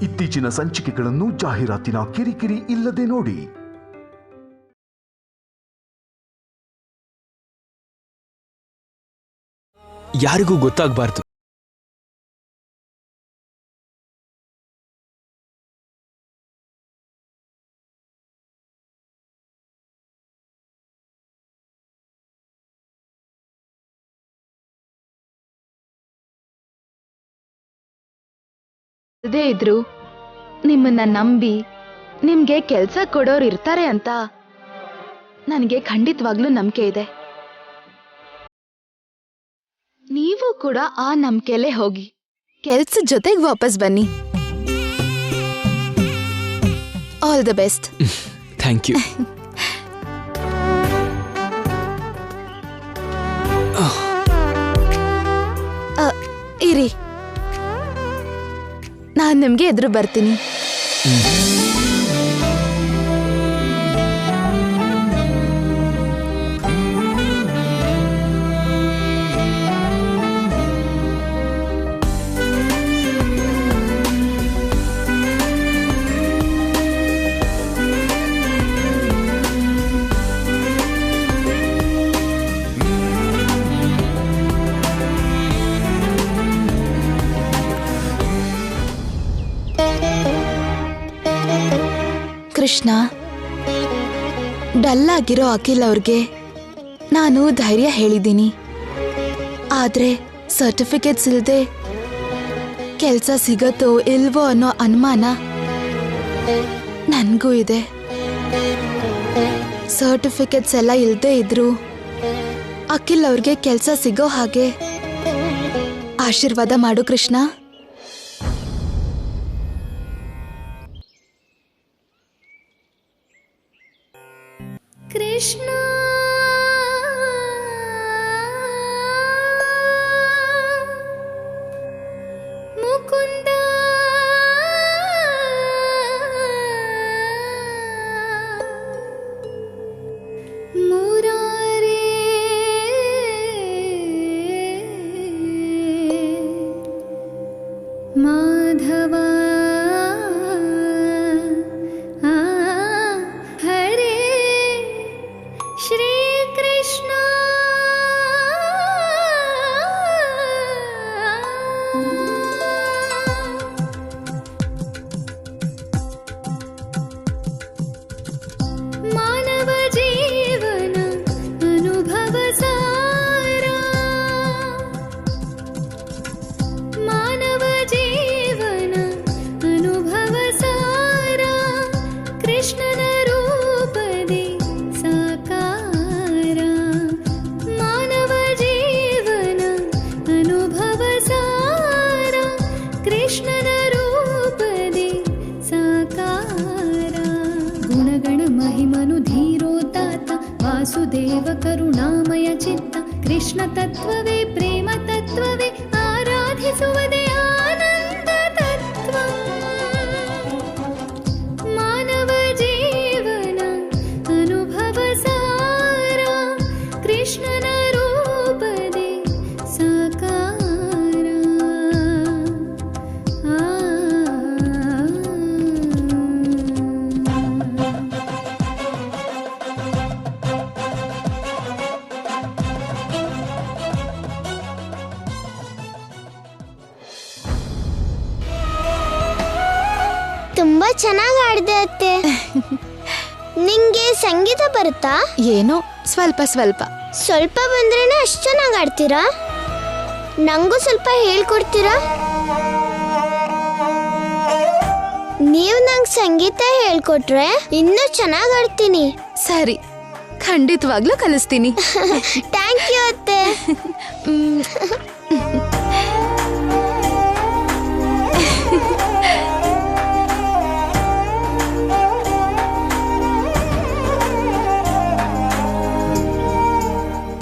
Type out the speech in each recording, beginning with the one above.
ಇತ್ತೀಚಿನ ಸಂಚಿಕೆಗಳನ್ನು ಜಾಹೀರಾತಿನ ಕಿರಿಕಿರಿ ಇಲ್ಲದೆ ನೋಡಿ. ಯಾರಿಗೂ ಗೊತ್ತಾಗಬಾರ್ದು. ಅದೇ ಇದ್ರು ನಿಮ್ಮನ್ನ ನಂಬಿ ನಿಮ್ಗೆ ಕೆಲ್ಸ ಕೊಡೋರು ಇರ್ತಾರೆ ಅಂತ ನನಗೆ ಖಂಡಿತವಾಗ್ಲೂ ನಂಬಿಕೆ ಇದೆ. ನೀವು ಕೂಡ ಆ ನಂಬಿಕೆಲೆ ಹೋಗಿ ಕೆಲ್ಸದ ಜೊತೆಗೆ ವಾಪಸ್ ಬನ್ನಿ. All the best. Thank you. ಇರಿ, ನಾನು ನಿಮ್ಗೆ ಎದುರು ಬರ್ತೀನಿ. ಕೃಷ್ಣ, ಡಲ್ ಆಗಿರೋ ಅಖಿಲ್ ಅವ್ರಿಗೆ ನಾನು ಧೈರ್ಯ ಹೇಳಿದ್ದೀನಿ. ಆದ್ರೆ ಸರ್ಟಿಫಿಕೇಟ್ಸ್ ಇಲ್ಲದೆ ಕೆಲಸ ಸಿಗತ್ತೋ ಇಲ್ವೋ ಅನ್ನೋ ಅನುಮಾನ ನನಗೂ ಇದೆ. ಸರ್ಟಿಫಿಕೇಟ್ಸ್ ಎಲ್ಲ ಇಲ್ಲದೆ ಇದ್ರು ಅಖಿಲ್ ಅವ್ರಿಗೆ ಕೆಲಸ ಸಿಗೋ ಹಾಗೆ ಆಶೀರ್ವಾದ ಮಾಡು ಕೃಷ್ಣ. ಕೃಷ್ಣ ಮುಕುಂದ ಮುರಾರೇ ಮಾಧವ वासुदेव करुणामय चित्त कृष्ण तत्त्ववे प्रेम तत्त्ववे आराधिसुवदे आनंद तत्त्व मानव जीवन अनुभव सारा कृष्णन रूपदे साकार ತುಂಬಾ ಚೆನ್ನಾಗಿ ಆಡಿದೆ ಅತ್ತೆ. ನಿಂಗೆ ಸಂಗೀತ ಬರುತ್ತಾ? ಏನೋ ಸ್ವಲ್ಪ ಸ್ವಲ್ಪ. ಸ್ವಲ್ಪ ಬಂದ್ರೇನೆ ಅಷ್ಟು ಚೆನ್ನಾಗಿ ಆಡ್ತೀರಾ? ನಂಗೂ ಸ್ವಲ್ಪ ಹೇಳ್ಕೊಡ್ತೀರಾ? ನೀವು ನಂಗೆ ಸಂಗೀತ ಹೇಳ್ಕೊಟ್ರೆ ಇನ್ನೂ ಚೆನ್ನಾಗಿ ಆಡ್ತೀನಿ. ಸರಿ, ಖಂಡಿತವಾಗ್ಲೂ ಕಲಿಸ್ತೀನಿ. ಥ್ಯಾಂಕ್ ಯು ಅತ್ತೆ.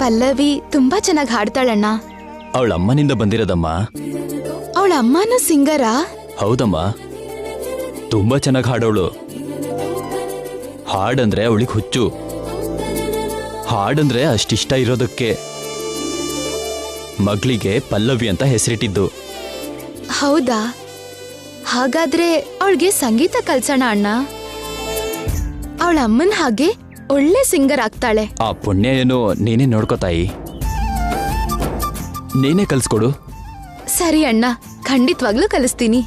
ಪಲ್ಲವಿ ತುಂಬಾ ಚೆನ್ನಾಗಿ ಹಾಡ್ತಾಳಣ್ಣ. ಅವಳ ಅಮ್ಮನಿಂದ ಬಂದಿರೋದಮ್ಮ. ಅವಳ ಅಮ್ಮನೂ ಸಿಂಗರಾ? ಹೌದಮ್ಮ, ತುಂಬಾ ಚೆನ್ನಾಗಿ ಹಾಡೋಳು. ಹಾಡಂದ್ರೆ ಅವಳಿಗೆ ಹುಚ್ಚು. ಹಾಡಂದ್ರೆ ಅಷ್ಟಿಷ್ಟ ಇರೋದಕ್ಕೆ ಮಗಳಿಗೆ ಪಲ್ಲವಿ ಅಂತ ಹೆಸರಿಟ್ಟಿದ್ದು. ಹೌದಾ? ಹಾಗಾದ್ರೆ ಅವಳಿಗೆ ಸಂಗೀತ ಕಲ್ಸೋಣ ಅಣ್ಣ. ಅವಳ ಅಮ್ಮನ್ ಹಾಗೆ ಒಳ್ಳೆ ಸಿಂಗರ್ ಆಗ್ತಾಳೆ. ಆ ಪುಣ್ಯ ಏನು ನೀನೇ ನೋಡ್ಕೋತಾಯಿ, ನೀನೇ ಕಲ್ಸ್ಕೊಡು. ಸರಿ ಅಣ್ಣ, ಖಂಡಿತವಾಗ್ಲೂ ಕಲಿಸ್ತೀನಿ.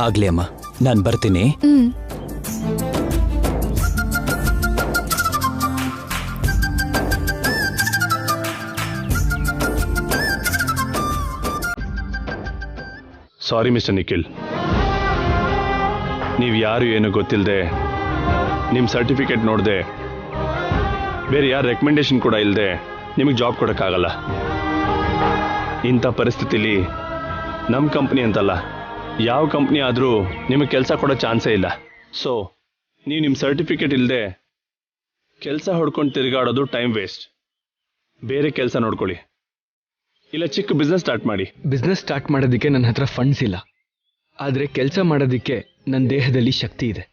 ಆಗ್ಲಿ ಅಮ್ಮ, ನಾನ್ ಬರ್ತೀನಿ. ಸಾರಿ ಮಿಸ್ಟರ್ ನಿಖಿಲ್, ನೀವು ಯಾರು ಏನು ಗೊತ್ತಿಲ್ಲದೆ, ನಿಮ್ಮ ಸರ್ಟಿಫಿಕೇಟ್ ನೋಡದೆ, ಬೇರೆ ಯಾರ ರೆಕಮೆಂಡೇಶನ್ ಕೂಡ ಇಲ್ಲದೆ ನಿಮಗೆ ಜಾಬ್ ಕೊಡೋಕ್ಕಾಗಲ್ಲ. ಇಂಥ ಪರಿಸ್ಥಿತಿಲಿ ನಮ್ಮ ಕಂಪ್ನಿ ಅಂತಲ್ಲ, ಯಾವ ಕಂಪ್ನಿ ಆದರೂ ನಿಮಗೆ ಕೆಲಸ ಕೊಡೋ ಚಾನ್ಸೇ ಇಲ್ಲ. ಸೊ ನೀವು ನಿಮ್ಮ ಸರ್ಟಿಫಿಕೇಟ್ ಇಲ್ಲದೆ ಕೆಲಸ ಹೊಡ್ಕೊಂಡು ತಿರುಗಾಡೋದು ಟೈಮ್ ವೇಸ್ಟ್. ಬೇರೆ ಕೆಲಸ ನೋಡ್ಕೊಳ್ಳಿ, ಇಲ್ಲ ಚಿಕ್ಕ ಬಿಸ್ನೆಸ್ ಸ್ಟಾರ್ಟ್ ಮಾಡಿ. ಬಿಸ್ನೆಸ್ ಸ್ಟಾರ್ಟ್ ಮಾಡೋದಕ್ಕೆ ನನ್ನ ಹತ್ರ ಫಂಡ್ಸ್ ಇಲ್ಲ, ಆದರೆ ಕೆಲಸ ಮಾಡೋದಕ್ಕೆ ನನ್ನ ದೇಹದಲ್ಲಿ ಶಕ್ತಿ ಇದೆ.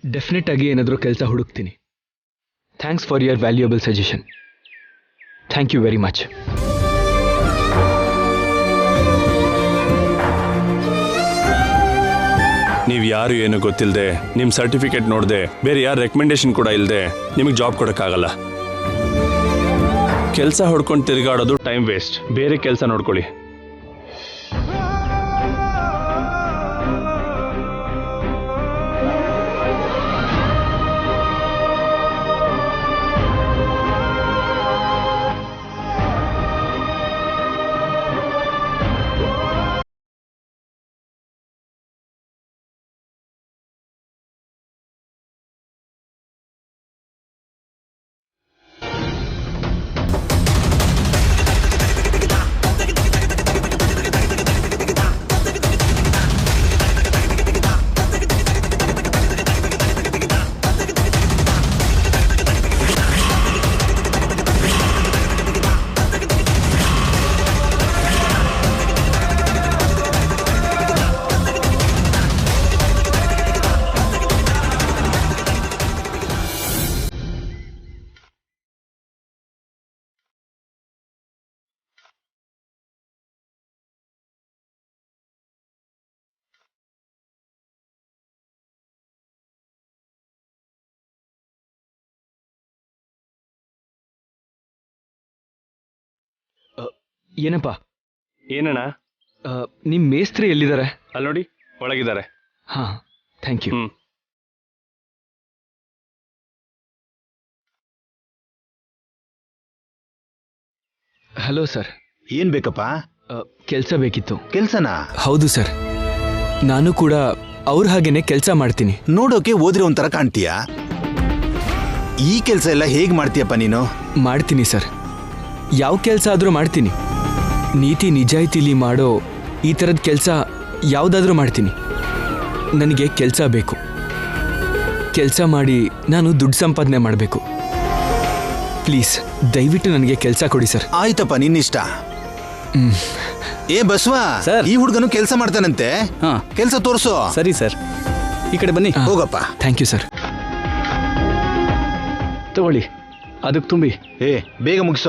ಡೆಫಿನೆಟ್ ಆಗಿ ಏನಾದರೂ ಕೆಲಸ ಹುಡುಕ್ತೀನಿ. Thanks for your valuable suggestion. Thank you very much. ನೀವು ಯಾರು ಏನು ಗೊತ್ತಿಲ್ಲದೆ, ನಿಮ್ಮ ಸರ್ಟಿಫಿಕೇಟ್ ನೋಡದೆ, ಬೇರೆ ಯಾರ ರೆಕಮೆಂಡೇಶನ್ ಕೂಡ ಇಲ್ಲದೆ ನಿಮಗೆ ಜಾಬ್ ಕೊಡೋಕ್ಕಾಗಲ್ಲ. ಕೆಲಸ ಹೊಡ್ಕೊಂಡು ತಿರುಗಾಡೋದು ಟೈಮ್ ವೇಸ್ಟ್. ಬೇರೆ ಕೆಲಸ ನೋಡ್ಕೊಳ್ಳಿ. ಏನಪ್ಪ? ಏನಣ್ಣ? ನಿಮ್ಮ ಮೇಸ್ತ್ರಿ ಎಲ್ಲಿದ್ದಾರೆ? ಅಲ್ಲಿ ನೋಡಿ, ಒಳಗಿದ್ದಾರೆ. ಹಾಂ, ಥ್ಯಾಂಕ್ ಯು. Hello sir. ಏನ್ ಬೇಕಪ್ಪ? ಕೆಲಸ ಬೇಕಿತ್ತು. ಕೆಲ್ಸನಾ? ಹೌದು ಸರ್, ನಾನು ಕೂಡ ಅವ್ರ ಹಾಗೇನೆ ಕೆಲಸ ಮಾಡ್ತೀನಿ. ನೋಡೋಕೆ ಓದಿರೋ ಒಂಥರ ಕಾಣ್ತೀಯಾ? ಈ ಕೆಲಸ ಎಲ್ಲ ಹೇಗೆ ಮಾಡ್ತೀಯಪ್ಪ ನೀನು? ಮಾಡ್ತೀನಿ ಸರ್, ಯಾವ ಕೆಲಸ ಆದರೂ ಮಾಡ್ತೀನಿ. ನೀತಿ ನಿಜಾಯಿತಿಲಿ ಮಾಡೋ ಈ ಥರದ ಕೆಲಸ ಯಾವುದಾದ್ರೂ ಮಾಡ್ತೀನಿ. ನನಗೆ ಕೆಲಸ ಬೇಕು. ಕೆಲಸ ಮಾಡಿ ನಾನು ದುಡ್ಡು ಸಂಪಾದನೆ ಮಾಡಬೇಕು. ಪ್ಲೀಸ್ ದಯವಿಟ್ಟು ನನಗೆ ಕೆಲಸ ಕೊಡಿ ಸರ್. ಆಯ್ತಪ್ಪ, ನಿನ್ನಿಷ್ಟ. ಏ ಬಸವಾ, ಈ ಹುಡುಗನು ಕೆಲಸ ಮಾಡ್ತಾನಂತೆ. ಕೆಲಸ ತೋರಿಸು. ಸರಿ ಸರ್, ಈ ಕಡೆ ಬನ್ನಿ. ಹೋಗಪ್ಪ. Thank you sir. ತಗೊಳ್ಳಿ, ಅದಕ್ಕೆ ತುಂಬಿ. ಬೇಗ ಮುಗಿಸು.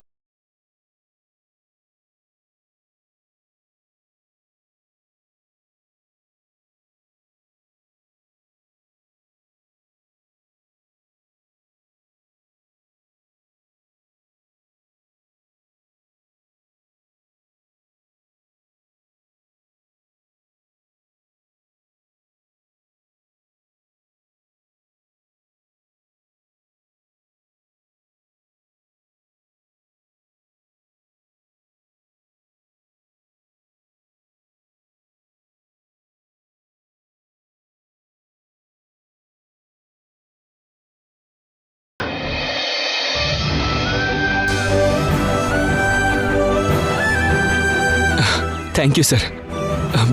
ಥ್ಯಾಂಕ್ ಯು ಸರ್,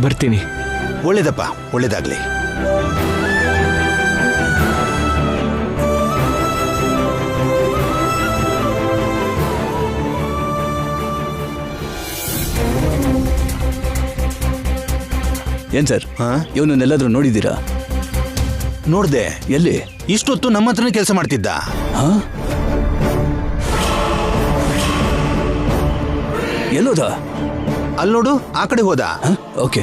ಬರ್ತೀನಿ. ಒಳ್ಳೇದಪ್ಪ, ಒಳ್ಳೇದಾಗ್ಲಿ. ಏನ್ ಸರ್, ಇವನನ್ನೆಲ್ಲಾದ್ರೂ ನೋಡಿದ್ದೀರಾ? ನೋಡ್ದೆ. ಎಲ್ಲಿ? ಇಷ್ಟೊತ್ತು ನಮ್ಮ ಹತ್ರನೇ ಕೆಲಸ ಮಾಡ್ತಿದ್ದ. ಎಲ್ಲೋದ? ಅಲ್ಲಿ ನೋಡು, ಆ ಕಡೆ ಹೋದ. ಓಕೆ.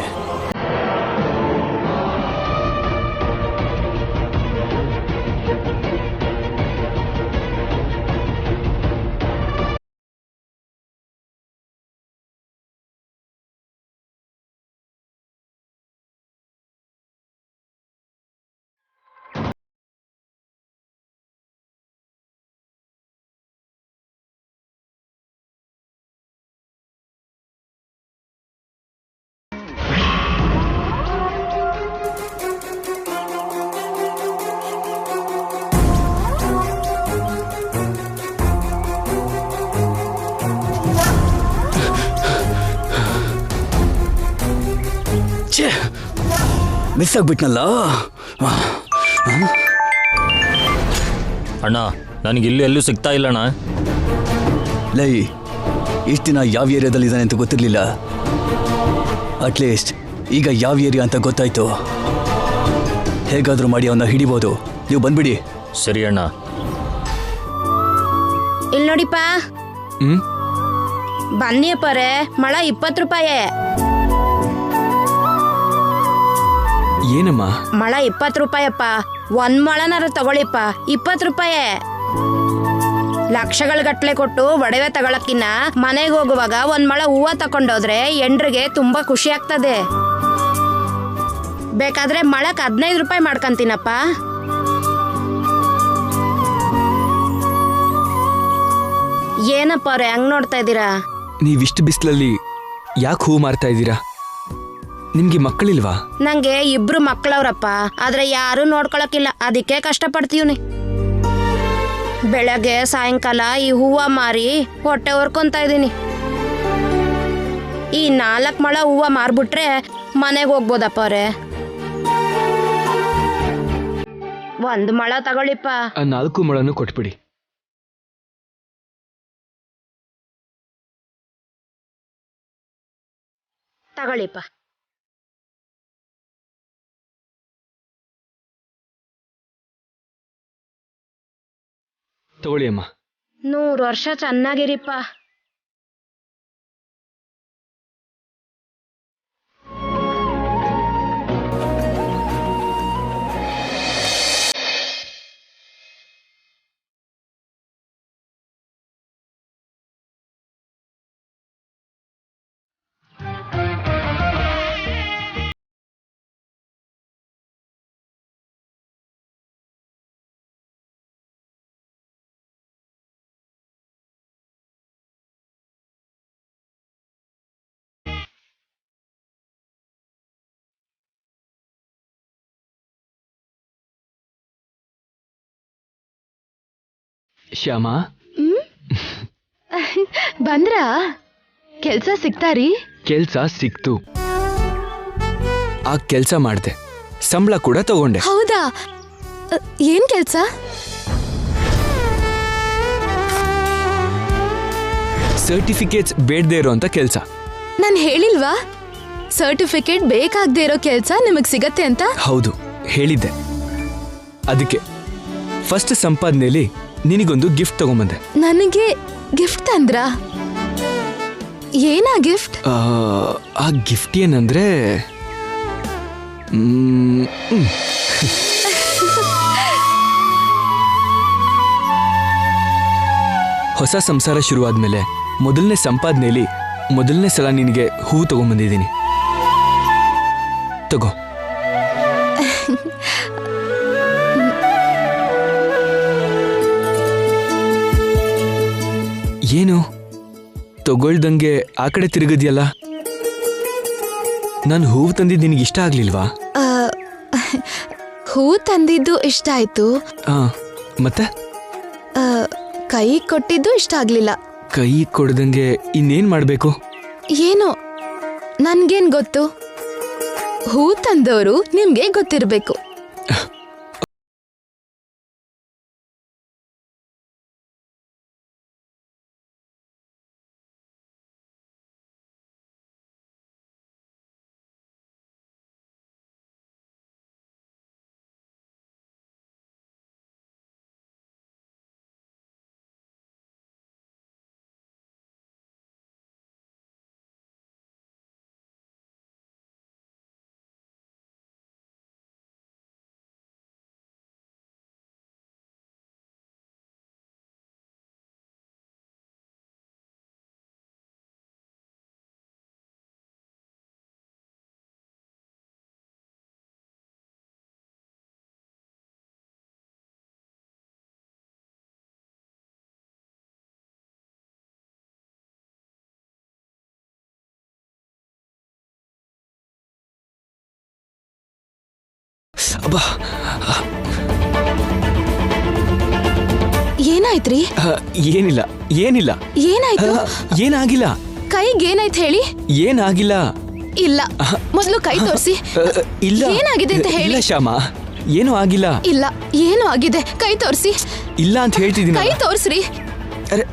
ಮಿಸ್ ಆಗ್ಬಿಟ್ನಲ್ಲ. ಅಣ್ಣ ನನಗೆ ಇಲ್ಲಿ ಎಲ್ಲೂ ಸಿಗ್ತಾ ಇಲ್ಲ ಅಣ್ಣ. ಲೈ, ಇಷ್ಟು ದಿನ ಯಾವ ಏರಿಯಾದಲ್ಲಿ ಇದ್ದಾನೆ ಅಂತ ಗೊತ್ತಿರಲಿಲ್ಲ. ಅಟ್ಲೀಸ್ಟ್ ಈಗ ಯಾವ ಏರಿಯಾ ಅಂತ ಗೊತ್ತಾಯ್ತು. ಹೇಗಾದ್ರೂ ಮಾಡಿ ಅವನ್ನ ಹಿಡಿಬೋದು. ನೀವು ಬಂದ್ಬಿಡಿ. ಸರಿ ಅಣ್ಣ. ಇಲ್ಲಿ ನೋಡಿಪ್ಪ, ಬನ್ನಿಯಪ್ಪರೇ, ಮೊಳ 20 ರೂಪಾಯಿ. ಏನಮ್ಮ? ಮೊಳ 20 ರೂಪಾಯಪ್ಪ. 1 ಮೊಳನಾರು ತಗೊಳ್ಳಿಪ್ಪ, 20 ರೂಪಾಯಿ. ಲಕ್ಷಗಳ ಗಟ್ಲೆ ಕೊಟ್ಟು ಒಡವೆ ತಗೊಳಕ್ಕಿನ್ನ ಮನೆಗೆ ಹೋಗುವಾಗ 1 ಮೊಳ ಹೂವ ತಕೊಂಡೋದ್ರೆ ಎಂಡ್ರಿಗೆ ತುಂಬಾ ಖುಷಿ ಆಗ್ತದೆ. ಬೇಕಾದ್ರೆ ಮೊಳಕ್ 15 ರೂಪಾಯಿ ಮಾಡ್ಕಂತೀನಪ್ಪ. ಏನಪ್ಪ ಅವ್ರೆ ಹಂಗ್ ನೋಡ್ತಾ ಇದ್ದೀರಾ? ನೀವಿಷ್ಟು ಬಿಸಿಲಲ್ಲಿ ಯಾಕೆ ಹೂ ಮಾರ್ತಾ ಇದ್ದೀರಾ? ನಿಮ್ಗೆ ಮಕ್ಕಳಿಲ್ವಾ? ನಂಗೆ 2 ಮಕ್ಕಳವ್ರಪ್ಪ, ಆದ್ರೆ ಯಾರು ನೋಡ್ಕೊಳಕಿಲ್ಲ, ಅದಕ್ಕೆ ಕಷ್ಟಪಡ್ತೀವ್ನಿ. ಬೆಳಗ್ಗೆ ಸಾಯಂಕಾಲ ಈ ಹೂವ ಮಾರಿ ಹೊಟ್ಟೆ ಹೊರ್ಕೊಂತ ಇದೀನಿ. ಈ 4 ಮೊಳ ಹೂವ ಮಾರ್ಬಿಟ್ರೆ ಮನೆಗೆ ಹೋಗ್ಬೋದಪ್ಪ ಅವ್ರೆ. 1 ಮೊಳ ತಗೊಳ್ಳಿಪ್ಪ. ಆ 4 ಮೊಳನು ಕೊಟ್ಬಿಡಿ. ತಗೊಳ್ಳಿಪ್ಪ. ತಗೊಳ್ಳಿ ಅಮ್ಮ. 100 ವರ್ಷ ಚೆನ್ನಾಗಿರಿಪ್ಪ. ಶ್ಯಾಮ, ಬಂದ್ರಾ? ಕೆಲ್ಸ ಸಿಗ್ತಾರಿ? ಕೆಲ್ಸ ಸಿಕ್ತು. ಆ ಕೆಲ್ಸ ಮಾಡ್ದೆ, ಸಂಬಳ ಕೂಡ ತಗೊಂಡೆ. ಹೌದಾ? ಏನ್ ಕೆಲ್ಸ? ಸರ್ಟಿಫಿಕೇಟ್ಸ್ ಬೇಡದೇ ಇರೋಂಥ ಕೆಲ್ಸ. ನಾನ್ ಹೇಳಿಲ್ವಾ ಸರ್ಟಿಫಿಕೇಟ್ ಬೇಕಾಗದೇ ಇರೋ ಕೆಲ್ಸ ನಿಮಗ್ ಸಿಗತ್ತೆ ಅಂತ? ಹೌದು, ಹೇಳಿದ್ದೆ. ಅದಕ್ಕೆ ಫಸ್ಟ್ ಸಂಪಾದನೆಯಲ್ಲಿ ನಿನಗೊಂದು ಗಿಫ್ಟ್ ತಗೊಂಬಂದೆ. ನನಗೆ ಗಿಫ್ಟ್ ತಂದ್ರ? ಏನಾ ಗಿಫ್ಟ್? ಆ ಗಿಫ್ಟ್ ಏನಂದ್ರೆ ಹೊಸ ಸಂಸಾರ ಶುರುವಾದ್ಮೇಲೆ ಮೊದಲನೇ ಸಂಪಾದನೆಯಲ್ಲಿ ಮೊದಲನೇ ಸಲ ನಿನಗೆ ಹೂವು ತಗೊಂಬಂದಿದ್ದೀನಿ. ತಗೋ. ಏನು ತಗೊಳ್ದಂಗೆ ಆ ಕಡೆ ತಿರುಗದ್ಯಲ್ಲ? ನಾನು ಹೂವು ತಂದಿದ್ದು ನಿನಗೆ ಇಷ್ಟ ಆಗ್ಲಿಲ್ವಾ? ಹೂ ತಂದಿದ್ದು ಇಷ್ಟ ಆಯ್ತು. ಮತ್ತೆ ಕೈ ಕೊಟ್ಟಿದ್ದು ಇಷ್ಟ ಆಗ್ಲಿಲ್ಲ. ಕೈ ಕೊಡ್ದಂಗೆ ಇನ್ನೇನ್ ಮಾಡ್ಬೇಕು? ಏನೋ ನನ್ಗೇನ್ ಗೊತ್ತು? ಹೂ ತಂದವರು ನಿಮ್ಗೆ ಗೊತ್ತಿರ್ಬೇಕು. ಅಬ್ಬಾ, ಏನಾಯ್ತ್ರಿ? ಏನಿಲ್ಲ ಏನಿಲ್ಲ. ಏನಾಯ್ತು? ಏನಾಗಿಲ್ಲ. ಕೈಗೆ ಏನಾಯ್ತು ಹೇಳಿ? ಏನಾಗಿಲ್ಲ. ಇಲ್ಲ, ಮೊದಲು ಕೈ ತೋರಿಸಿ. ಇಲ್ಲ, ಏನಾಗಿದೆ ಅಂತ ಹೇಳಿ. ಇಲ್ಲ ಶ್ಯಾಮ, ಏನೂ ಆಗಿಲ್ಲ. ಇಲ್ಲ, ಏನು ಆಗಿದೆ, ಕೈ ತೋರಿಸಿ. ಇಲ್ಲ ಅಂತ ಹೇಳ್ತಿದ್ದೀನಿ. ಕೈ ತೋರಿಸ್ರಿ. ಅರೆ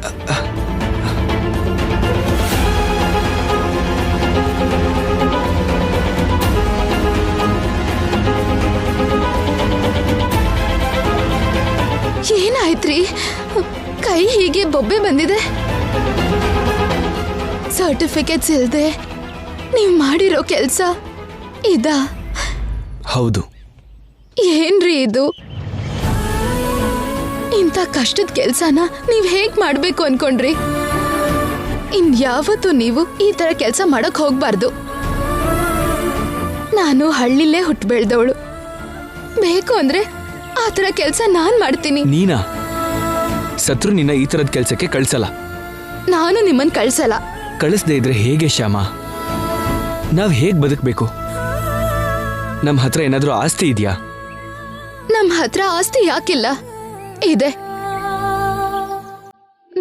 ಏನಾಯ್ತ್ರಿ? ಕೈ ಹೀಗೆ ಬೊಬ್ಬೆ ಬಂದಿದೆ. ಸರ್ಟಿಫಿಕೇಟ್ಸ್ ಇಲ್ದೆ ನೀವು ಮಾಡಿರೋ ಕೆಲಸ ಇದಾ? ಹೌದು. ಏನ್ರಿ ಇದು? ಇಂಥ ಕಷ್ಟದ ಕೆಲ್ಸನ ನೀವ್ ಹೇಗ್ ಮಾಡ್ಬೇಕು ಅನ್ಕೊಂಡ್ರಿ? ಇನ್ಯಾವತ್ತೂ ನೀವು ಈ ತರ ಕೆಲಸ ಮಾಡಕ್ ಹೋಗ್ಬಾರ್ದು. ನಾನು ಹಳ್ಳಿಲೇ ಹುಟ್ಟು ಬೆಳ್ದವಳು. ಬೇಕು ಅಂದ್ರೆ ಆ ತರ ಕೆಲಸ ನಾನ್ ಮಾಡ್ತೀನಿ. ನೀನಾ? ಸತ್ರು ನಿನ್ನ ಈ ತರದ ಕೆಲ್ಸಕ್ಕೆ ಕಳ್ಸಲ್ಲ. ನಾನು ನಿಮ್ಮನ್ ಕಳ್ಸಲ್ಲ. ಕಳಿಸ್ದೇ ಇದ್ರೆ ಹೇಗೆ ಶ್ಯಾಮ? ನಾವ್ ಹೇಗ್ ಬದುಕ್ಬೇಕು? ನಮ್ ಹತ್ರ ಏನಾದ್ರೂ ಆಸ್ತಿ ಇದೆಯಾ? ನಮ್ ಹತ್ರ ಆಸ್ತಿ ಯಾಕಿಲ್ಲ? ಇದೆ.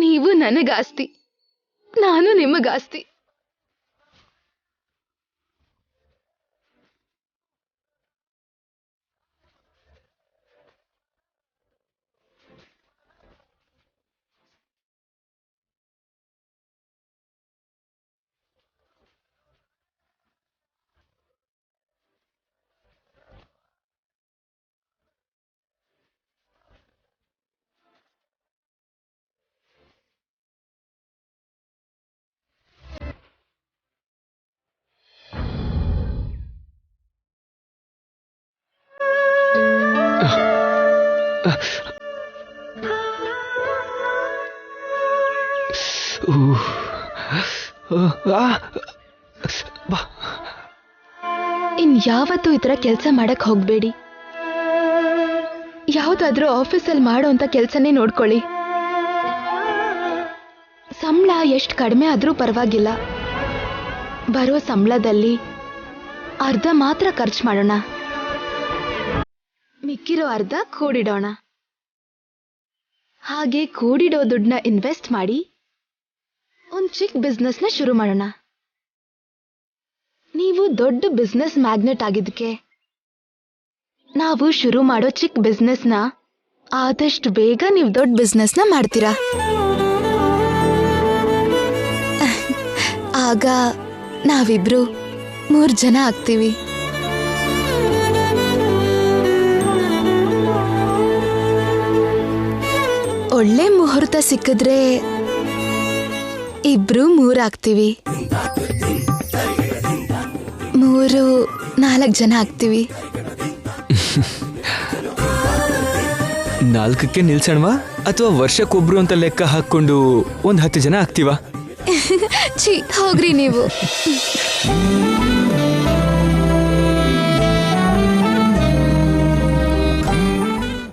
ನೀವು ನನಗಾಸ್ತಿ, ನಾನು ನಿಮಗಾಸ್ತಿ. ಇನ್ಯಾವತ್ತೂ ಈ ತರ ಕೆಲಸ ಮಾಡಕ್ ಹೋಗ್ಬೇಡಿ. ಯಾವ್ದಾದ್ರೂ ಆಫೀಸಲ್ಲಿ ಮಾಡೋಂಥ ಕೆಲ್ಸನೇ ನೋಡ್ಕೊಳ್ಳಿ. ಸಂಬಳ ಎಷ್ಟು ಕಡಿಮೆ ಆದ್ರೂ ಪರವಾಗಿಲ್ಲ. ಬರೋ ಸಂಬಳದಲ್ಲಿ ಅರ್ಧ ಮಾತ್ರ ಖರ್ಚು ಮಾಡೋಣ, ಮಿಕ್ಕಿರೋ ಅರ್ಧ ಕೂಡಿಡೋಣ. ಹಾಗೆ ಕೂಡಿಡೋ ದುಡ್ಡನ್ನ ಇನ್ವೆಸ್ಟ್ ಮಾಡಿ ಒಂದು ಚಿಕ್ಕ ಬಿಸ್ನೆಸ್ನ ಶುರು ಮಾಡೋಣ. ನೀವು ದೊಡ್ಡ ಬಿಸ್ನೆಸ್ ಮ್ಯಾಗ್ನೆಟ್ ಆಗಿದ್ದಕ್ಕೆ ನಾವು ಶುರು ಮಾಡೋ ಚಿಕ್ಕ ಬಿಸ್ನೆಸ್ನ ಆದಷ್ಟು ಬೇಗ ನೀವು ದೊಡ್ಡ ಬಿಸ್ನೆಸ್ನ ಮಾಡ್ತೀರಾ. ಆಗ ನಾವಿಬ್ರು 3 ಜನ ಆಗ್ತೀವಿ. ಒಳ್ಳೆ ಮುಹೂರ್ತ ಸಿಕ್ಕಿದ್ರೆ ಇಬ್ರು 3 ಆಗ್ತೀವಿ. 4 ಜನ ಆಗ್ತೀವಿ. 4ಕ್ಕೆ ನಿಲ್ಸಣವಾ ಅಥವಾ ವರ್ಷಕ್ಕೊಬ್ರು ಅಂತ ಲೆಕ್ಕ ಹಾಕೊಂಡು 10 ಜನ ಆಗ್ತೀವಾ? ಛೀ, ಹೋಗ್ರಿ ನೀವು.